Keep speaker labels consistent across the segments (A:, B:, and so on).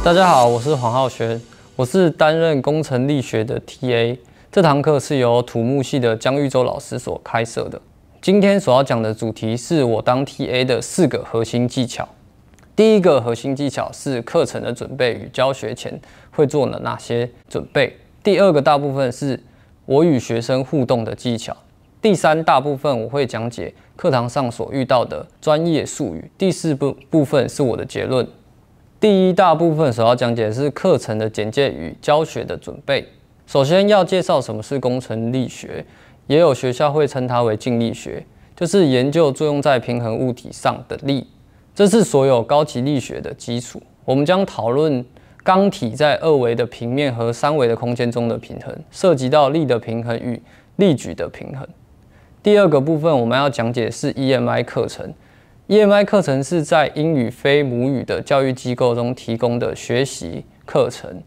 A: 大家好，我是黄浩轩，我是担任工程力学的 TA。这堂课是由土木系的江玉洲老师所开设的。今天所要讲的主题是我当 TA 的4个核心技巧。第一个核心技巧是课程的准备与教学前会做了哪些准备。第二个大部分是我与学生互动的技巧。第三大部分我会讲解课堂上所遇到的专业术语。第四部分是我的结论。第一大部分所要讲解的是课程的简介与教学的准备。首先要介绍什么是工程力学，也有学校会称它为静力学，就是研究作用在平衡物体上的力。这是所有高级力学的基础。我们将讨论钢体在2维的平面和3维的空间中的平衡，涉及到力的平衡与力矩的平衡。第二个部分我们要讲解的是 EMI 课程。EMI 课程是在英语非母语的教育机构中提供的学习课程。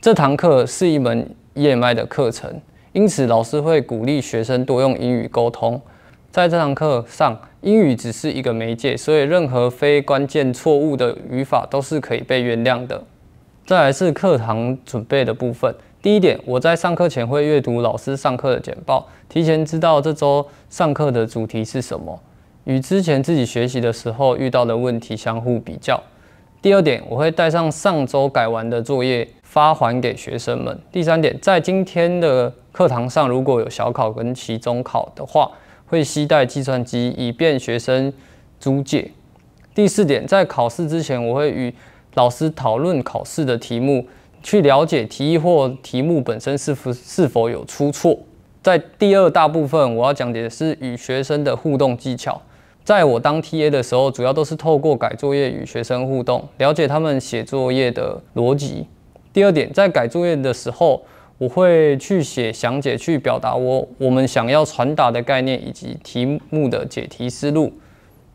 A: 这堂课是一门 EMI 的课程，因此老师会鼓励学生多用英语沟通。在这堂课上，英语只是一个媒介，所以任何非关键错误的语法都是可以被原谅的。再来是课堂准备的部分。第一点，我在上课前会阅读老师上课的简报，提前知道这周上课的主题是什么，与之前自己学习的时候遇到的问题相互比较。第二点，我会带上上周改完的作业发还给学生们。第三点，在今天的课堂上，如果有小考跟期中考的话，会携带计算机，以便学生租借。第四点，在考试之前，我会与老师讨论考试的题目，去了解题意或题目本身是否有出错。在第二大部分，我要讲解的是与学生的互动技巧。在我当 TA 的时候，主要都是透过改作业与学生互动，了解他们写作业的逻辑。第二点，在改作业的时候，我会去写详解，去表达我们想要传达的概念以及题目的解题思路。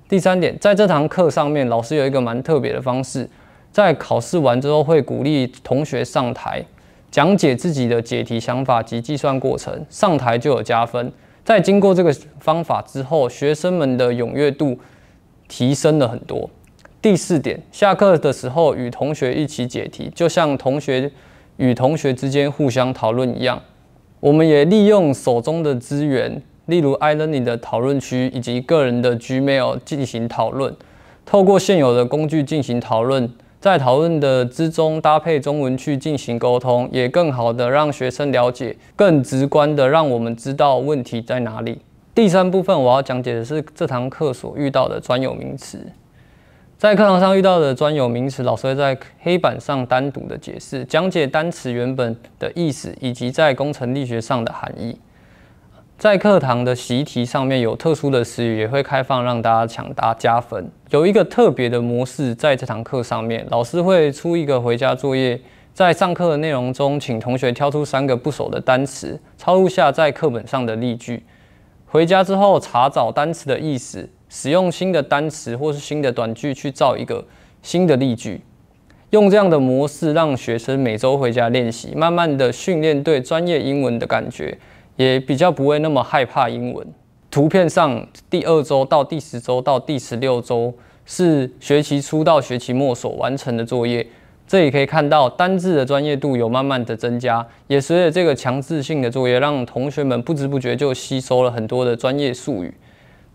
A: 第三点，在这堂课上面，老师有一个蛮特别的方式，在考试完之后会鼓励同学上台讲解自己的解题想法及计算过程，上台就有加分。在经过这个方法之后，学生们的踊跃度提升了很多。第四点，下课的时候与同学一起解题，就像同学与同学之间互相讨论一样。我们也利用手中的资源，例如 iLearning 的讨论区以及个人的 Gmail 进行讨论，透过现有的工具进行讨论，在讨论的之中搭配中文去进行沟通，也更好的让学生了解，更直观的让我们知道问题在哪里。第三部分我要讲解的是这堂课所遇到的专有名词。在课堂上遇到的专有名词，老师会在黑板上单独的解释，讲解单词原本的意思以及在工程力学上的含义。在课堂的习题上面有特殊的词语，也会开放让大家抢答加分。有一个特别的模式，在这堂课上面，老师会出一个回家作业，在上课的内容中，请同学挑出3个不熟的单词，抄录下在课本上的例句。回家之后查找单词的意思，使用新的单词或是新的短句去造一个新的例句。用这样的模式，让学生每周回家练习，慢慢的训练对专业英文的感觉。也比较不会那么害怕英文。图片上第2周到第10周到第16周是学期初到学期末所完成的作业，这里可以看到单字的专业度有慢慢的增加，也随着这个强制性的作业，让同学们不知不觉就吸收了很多的专业术语。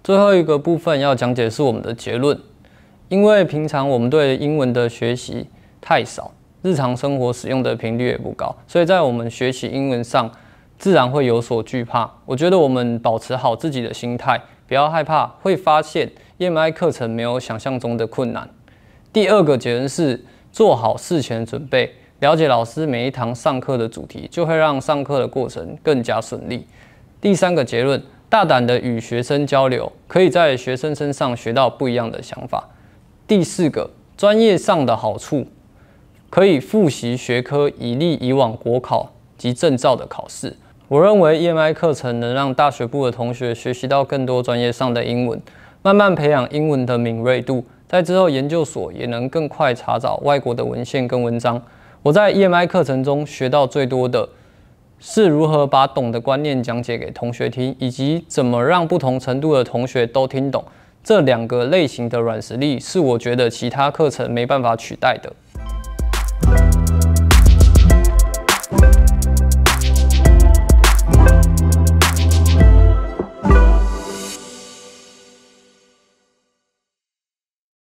A: 最后一个部分要讲解的是我们的结论，因为平常我们对英文的学习太少，日常生活使用的频率也不高，所以在我们学习英文上自然会有所惧怕。我觉得我们保持好自己的心态，不要害怕，会发现 EMI 课程没有想象中的困难。第二个结论是做好事前准备，了解老师每一堂上课的主题，就会让上课的过程更加顺利。第三个结论，大胆的与学生交流，可以在学生身上学到不一样的想法。第四个，专业上的好处，可以复习学科，以利以往国考及证照的考试。我认为 EMI 课程能让大学部的同学学习到更多专业上的英文，慢慢培养英文的敏锐度，在之后研究所也能更快查找外国的文献跟文章。我在 EMI 课程中学到最多的是如何把懂的观念讲解给同学听，以及怎么让不同程度的同学都听懂。这2个类型的软实力是我觉得其他课程没办法取代的。